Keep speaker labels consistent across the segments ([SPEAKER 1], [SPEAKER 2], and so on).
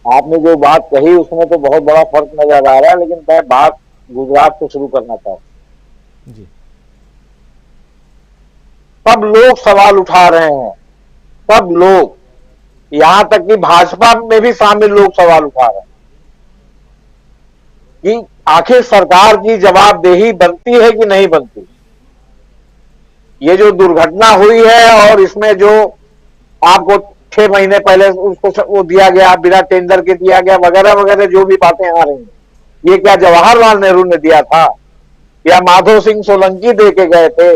[SPEAKER 1] आपने जो बात कही उसमें तो बहुत बड़ा फर्क नजर आ रहा है, लेकिन मैं बात गुजरात से शुरू करना चाहता हूं।
[SPEAKER 2] जी
[SPEAKER 1] सब लोग सवाल उठा रहे हैं, सब लोग, यहां तक कि भाजपा में भी शामिल लोग सवाल उठा रहे हैं कि आखिर सरकार की जवाबदेही बनती है कि नहीं बनती। ये जो दुर्घटना हुई है और इसमें जो आपको 6 महीने पहले उसको वो दिया गया, बिना टेंडर के दिया गया, वगैरह वगैरह जो भी बातें आ रही हैं, ये क्या जवाहरलाल नेहरू ने दिया था या माधो सिंह सोलंकी दे के गए थे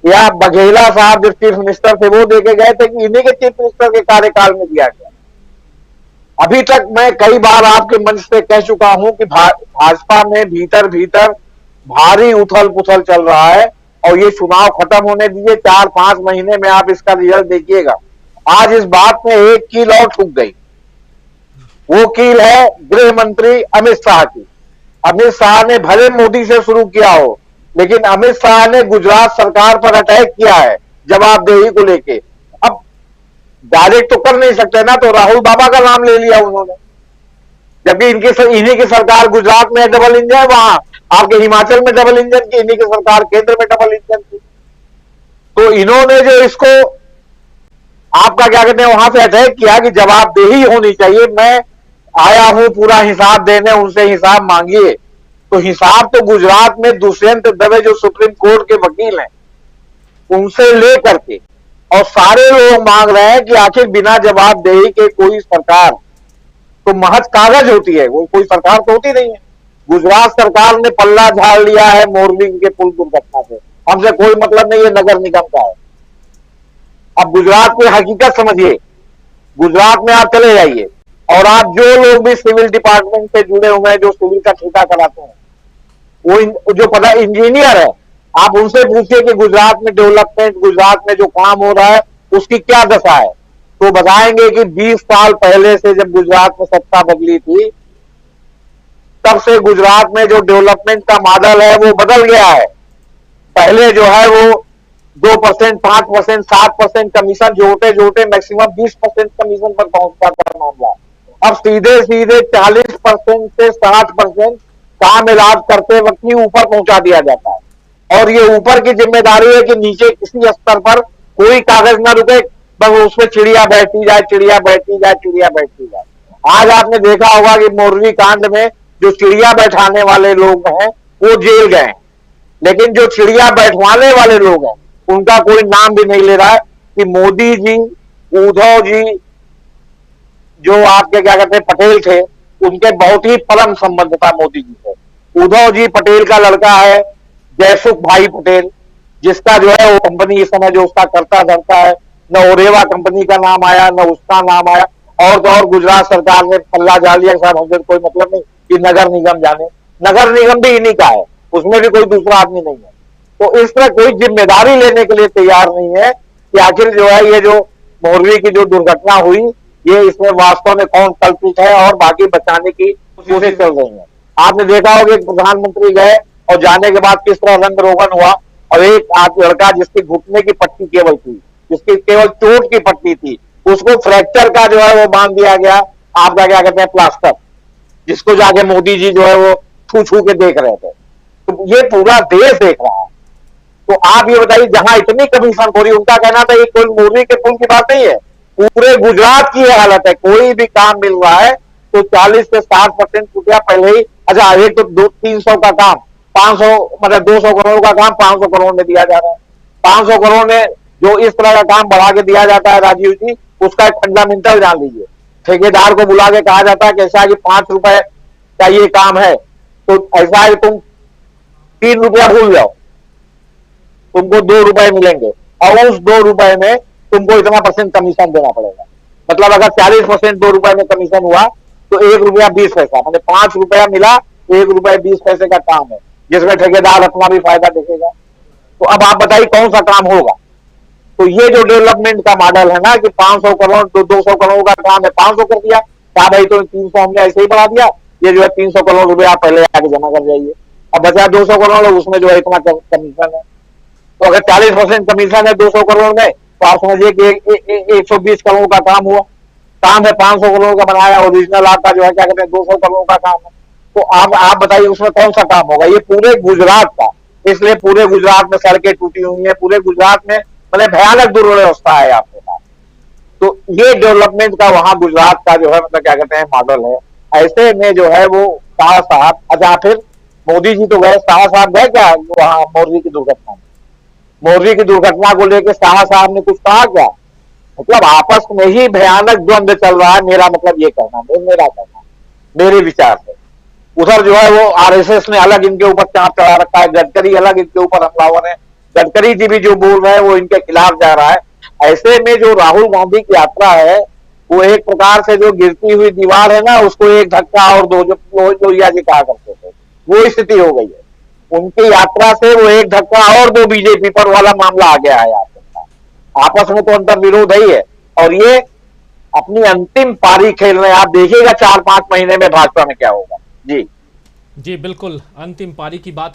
[SPEAKER 1] या बघेला साहब जो चीफ मिनिस्टर थे वो दे के गए थे कि इन्हीं के चीफ मिनिस्टर के कार्यकाल में दिया गया। अभी तक मैं कई बार आपके मंच पे कह चुका हूं कि भाजपा में भीतर भीतर भारी उथल पुथल चल रहा है और ये चुनाव खत्म होने दीजिए, 4-5 महीने में आप इसका रिजल्ट देखिएगा। आज इस बात में एक कील और ठुक गई, वो कील है गृह मंत्री अमित शाह की। अमित शाह ने भले मोदी से शुरू किया हो, लेकिन अमित शाह ने गुजरात सरकार पर अटैक किया है जवाबदेही को लेके। अब डायरेक्ट तो कर नहीं सकते ना, तो राहुल बाबा का नाम ले लिया उन्होंने, जबकि इन्हीं की सरकार गुजरात में डबल इंजन, वहां आपके हिमाचल में डबल इंजन की, इन्हीं की सरकार केंद्र में डबल इंजन की। तो इन्होंने जो इसको आपका क्या कहते हैं वहां से अटैक किया कि जवाबदेही होनी चाहिए, मैं आया हूं पूरा हिसाब देने, उनसे हिसाब मांगिए। तो हिसाब तो गुजरात में दुष्यंत दवे जो सुप्रीम कोर्ट के वकील हैं उनसे लेकर के और सारे लोग मांग रहे हैं कि आखिर बिना जवाबदेही के कोई सरकार तो महज कागज होती है, वो कोई सरकार तो होती नहीं है। गुजरात सरकार ने पल्ला झाड़ लिया है मोरबी के पुल दुर्घटना से, हमसे कोई मतलब नहीं है, नगर निगम का है। अब गुजरात की हकीकत समझिए, गुजरात में आप चले जाइए और आप जो लोग भी सिविल डिपार्टमेंट से जुड़े हुए हैं, जो सिविल का ठेका कराते हैं, वो जो पता इंजीनियर है, आप उनसे पूछिए कि गुजरात में डेवलपमेंट, गुजरात में जो काम हो रहा है उसकी क्या दशा है, तो बताएंगे कि 20 साल पहले से जब गुजरात में सत्ता बदली थी तब से गुजरात में जो डेवलपमेंट का मॉडल है वो बदल गया है। पहले जो है वो 2%, 5%, 7% कमीशन जोड़ते मैक्सिमम 20% कमीशन पर पहुंचता था मामला। अब सीधे सीधे 40% से 60% काम इलाज करते वक्त ही ऊपर पहुंचा दिया जाता है। और ये ऊपर की जिम्मेदारी है कि नीचे किसी स्तर पर कोई कागज ना रुके, बस उसमें चिड़िया बैठती जाए, चिड़िया बैठती जाए, चिड़िया बैठती जाए। आज आपने देखा होगा कि मोरवी कांड में जो चिड़िया बैठाने वाले लोग हैं वो जेल गए, लेकिन जो चिड़िया बैठवाने वाले लोग हैं उनका कोई नाम भी नहीं ले रहा है कि मोदी जी, उद्धव जी, जो आपके क्या कहते हैं पटेल थे, उनके बहुत ही परम संबंध था मोदी जी से। उद्धव जी पटेल का लड़का है जयसुख भाई पटेल, जिसका जो है वो कंपनी इस समय जो उसका करता धरता है, न ओरेवा कंपनी का नाम आया न उसका नाम आया। और तो और गुजरात सरकार ने पल्ला झाड़ लिया, साहब हमसे कोई मतलब नहीं कि नगर निगम जाने, नगर निगम भी इन्हीं का है, उसमें भी कोई दूसरा आदमी नहीं है। तो इस तरह कोई जिम्मेदारी लेने के लिए तैयार नहीं है कि आखिर जो है ये जो मोरवी की जो दुर्घटना हुई, ये इसमें वास्तव में कौन कल्पित है और बाकी बचाने की कोशिशें चल रही हैं। आपने देखा होगा कि प्रधानमंत्री गए और जाने के बाद किस तरह रंग रोगन हुआ, और एक लड़का जिसकी घुटने की पट्टी केवल थी, जिसकी केवल चोट की पट्टी थी, उसको फ्रैक्चर का जो है वो बांध दिया गया, आपका क्या कहते हैं प्लास्टर, जिसको जाके मोदी जी जो है वो छू छू के देख रहे थे। तो ये पूरा देश देख रहा है। तो आप ये बताइए, जहां इतनी कमीशन खोरी, उनका कहना था ये कोई मोरवी के पुल की बात नहीं है, पूरे गुजरात की यह हालत है। कोई भी काम मिल रहा है तो 40 से 60% रुपया पहले ही, अच्छा एक तो 200-300 का काम 500, मतलब 200 करोड़ का काम 500 करोड़ में दिया जा रहा है। 500 करोड़ में जो इस तरह का काम बढ़ा के दिया जाता है राजीव जी, उसका एक फंडामेंटल जान लीजिए। ठेकेदार को बुला के कहा जाता है कि ऐसा कि 5 रुपए का ये काम है, तो ऐसा है तुम 3 रुपया भूल जाओ, तुमको 2 रुपए मिलेंगे और उस 2 रुपए में तुमको इतना % कमीशन देना पड़ेगा। मतलब अगर 40% 2 रुपए में कमीशन हुआ तो 1 रुपया 20 पैसा, मतलब 5 रुपया मिला, 1 रुपया 20 पैसे का काम है, जिसमें ठेकेदार अपना भी फायदा देखेगा। तो अब आप बताइए कौन सा काम होगा। तो ये जो डेवलपमेंट का मॉडल है ना कि 500 करोड़ 200 करोड़ का काम है 500 कर दिया, क्या भाई तो 300 हमने ऐसे ही बढ़ा दिया, ये जो है 300 करोड़ रुपया आप पहले आके जमा कर जाइए, अब बचा 200 करोड़, उसमें जो है इतना कमीशन है। तो अगर 40% कमीशन है 200 करोड़ में, तो आप समझिए कि 120 करोड़ का काम हुआ। काम है 500 करोड़ का बनाया, ओरिजिनल आपका जो है क्या कहते हैं 200 करोड़ का काम है। तो आप बताइए उसमें कौन सा काम होगा? ये पूरे गुजरात का, इसलिए पूरे गुजरात में सड़कें टूटी हुई हैं, पूरे गुजरात में मतलब भयानक दुर्व्यवस्था है आपके पास। तो ये डेवलपमेंट का वहां गुजरात का जो है मतलब क्या कहते हैं मॉडल है। ऐसे में जो है वो शाह साहब, अच्छा फिर मोदी जी तो गए, शाह साहब गए क्या वहां मोरवी की दुर्घटना में? मोरवी की दुर्घटना को लेकर शाह साहब ने कुछ कहा क्या? मतलब आपस में ही भयानक द्वंद्व चल रहा है, मेरा मतलब ये कहना, मेरा कहना, मेरे विचार से। उधर जो है वो आरएसएस ने अलग इनके ऊपर चाप चढ़ा रखा है, गडकरी अलग इनके ऊपर हमलावर है, गडकरी जी भी जो बोल रहे हैं वो इनके खिलाफ जा रहा है। ऐसे में जो राहुल गांधी की यात्रा है वो एक प्रकार से जो गिरती हुई दीवार है ना, उसको एक धक्का और दो, जो लोहिया जी कहा करते थे, वो स्थिति हो गई है। उनकी यात्रा से वो एक धक्का और दो बीजेपी पर वाला मामला आ गया है। आपस में तो अंतर विरोध ही है, और ये अपनी अंतिम पारी खेल रहे हैं। आप देखिएगा 4-5 महीने में भाजपा में क्या होगा। जी
[SPEAKER 2] जी बिल्कुल, अंतिम पारी की बात